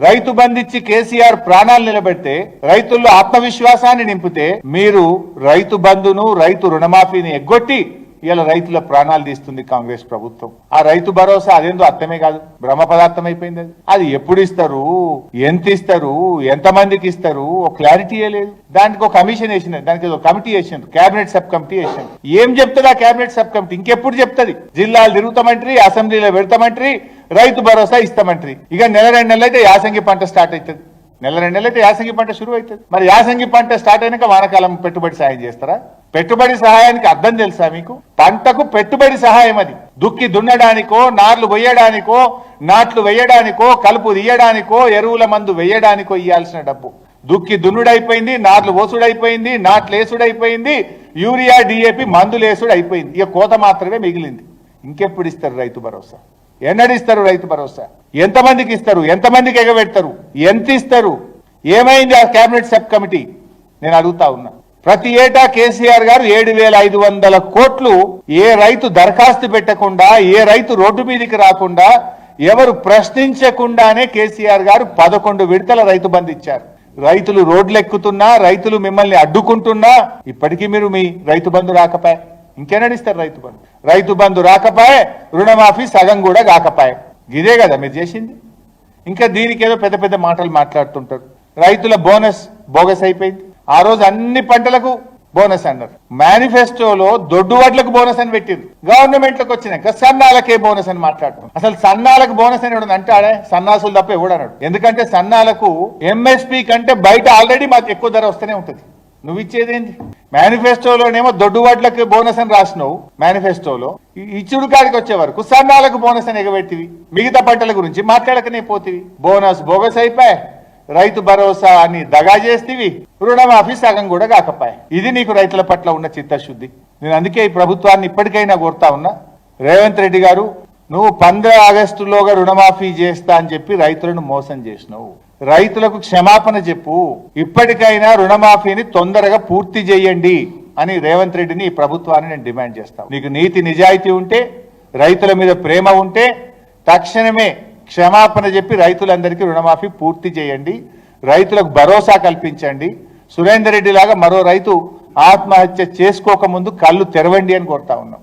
రైతు బంధించి కేసీఆర్ ప్రాణాలు నిలబెడితే, రైతుల్లో ఆత్మవిశ్వాసాన్ని నింపితే, మీరు రైతు బంధును రైతు రుణమాఫీని ఎగ్గొట్టి ఇలా రైతుల ప్రాణాలు తీస్తుంది కాంగ్రెస్ ప్రభుత్వం. ఆ రైతు భరోసా అదేందో అర్థమే కాదు, బ్రహ్మ పదార్థం అయిపోయింది. అది ఎప్పుడు ఇస్తారు, ఎంత ఇస్తారు, ఎంతమందికి ఇస్తారు, ఒక క్లారిటీ లేదు. దానికి ఒక కమిషన్ వేసినారు, దానికి ఒక కమిటీ వేసినారు, కేబినెట్ సబ్ కమిటీ వేసినారు. ఏం చెప్తుంది ఆ కేబినెట్ సబ్ కమిటీ? ఇంకెప్పుడు చెప్తుంది? జిల్లాలు తిరుగుతామంటారు, అసెంబ్లీలో పెడతామంటారు, రైతు భరోసా ఇస్తామంటారు. ఇక నెల 2 నెలలు అయితే యాసంగి పంట స్టార్ట్ అవుతుంది. నెల 2 నెలలు అయితే యాసంగి పంట షురు అవుతుంది. మరి యాసంగి పంట స్టార్ట్ అయినాక వానాకాలం పెట్టుబడి సాయం చేస్తారా? పెట్టుబడి సహాయానికి అర్థం తెలుసా మీకు? పంటకు పెట్టుబడి సహాయం అది. దుక్కి దున్నడానికో, నార్లు వేయడానికో, నాట్లు వేయడానికో, కలుపు తీయడానికో, ఎరువుల మందు వేయడానికో ఇవ్వాల్సిన డబ్బు. దుక్కి దున్నుడైపోయింది, నార్లు ఓసుడైపోయింది, నాట్లు వేసుడైపోయింది, యూరియా డిఏపి మందులు వేసుడు అయిపోయింది. ఇక కోత మాత్రమే మిగిలింది. ఇంకెప్పుడు ఇస్తారు రైతు భరోసా? ఎన్నడిస్తారు రైతు భరోసా? ఎంతమందికి ఇస్తారు? ఎంతమందికి ఎగబెడతారు? ఎంత ఇస్తారు? ఏమైంది ఆ కేబినెట్ సబ్ కమిటీ? నేను అడుగుతా ఉన్నా. ప్రతి ఏటా కేసీఆర్ గారు 7,500 కోట్లు ఏ రైతు దరఖాస్తు పెట్టకుండా, ఏ రైతు రోడ్డు మీదకి రాకుండా, ఎవరు ప్రశ్నించకుండానే కేసీఆర్ గారు 11 విడతల రైతు బంధు ఇచ్చారు. రైతులు రోడ్లు ఎక్కుతున్నా, రైతులు మిమ్మల్ని అడ్డుకుంటున్నా, ఇప్పటికీ మీరు మీ రైతు బంధు రాకపాయే. ఇంకేనడిస్తారు రైతు బంధు? రైతు బంధు రాకపాయే, రుణమాఫీ సగం కూడా కాకపాయే. ఇదే కదా మీరు చేసింది. ఇంకా దీనికి ఏదో పెద్ద పెద్ద మాటలు మాట్లాడుతుంటారు. రైతుల బోనస్ బోగస్ అయిపోయింది. ఆ రోజు అన్ని పంటలకు బోనస్ అన్నారు. మేనిఫెస్టోలో దొడ్డు వడ్లకు బోనస్ అని పెట్టింది. గవర్నమెంట్లకు వచ్చినాక సన్నాలకే బోనస్ అని మాట్లాడుతున్నాం. అసలు సన్నాలకు బోనస్ అని ఎవడని అంటాడే? సన్నాసులు తప్ప ఎవడన్నాడు? ఎందుకంటే సన్నాలకు ఎంఎస్పీ కంటే బయట ఆల్రెడీ మాకు ఎక్కువ ధర వస్తూనే ఉంటుంది. నువ్వు ఇచ్చేదేంటి? మేనిఫెస్టోలోనేమో దొడ్డు వడ్లకు బోనస్ అని రాసినావు. మేనిఫెస్టోలో ఇచ్చుడు కాడికి వచ్చే వరకు సన్నాలకు బోనస్ అని ఎగబెట్టివి. మిగతా పంటల గురించి మాట్లాడకనే పోతివి. బోనస్ బోగస్ అయిపోయి, రైతు భరోసా అని దగా చేస్తేవి, రుణమాఫీ సగం కూడా కాకపాయి. ఇది నీకు రైతుల పట్ల ఉన్న చిత్తశుద్ధి. నేను అందుకే ఈ ప్రభుత్వాన్ని ఇప్పటికైనా కోరుతా ఉన్నా, రేవంత్ రెడ్డి గారు, నువ్వు 15 ఆగస్టులోగా రుణమాఫీ చేస్తా అని చెప్పి రైతులను మోసం చేసినావు. రైతులకు క్షమాపణ చెప్పు. ఇప్పటికైనా రుణమాఫీని తొందరగా పూర్తి చేయండి అని రేవంత్ రెడ్డిని, ఈ ప్రభుత్వాన్ని నేను డిమాండ్ చేస్తాను. నీకు నీతి నిజాయితీ ఉంటే, రైతుల మీద ప్రేమ ఉంటే తక్షణమే క్షమాపణ చెప్పి రైతులందరికీ రుణమాఫీ పూర్తి చేయండి. రైతులకు భరోసా కల్పించండి. సురేందర్ రెడ్డి లాగా మరో రైతు ఆత్మహత్య చేసుకోక ముందు కళ్ళు తెరవండి అని కోరుతా ఉన్నాం.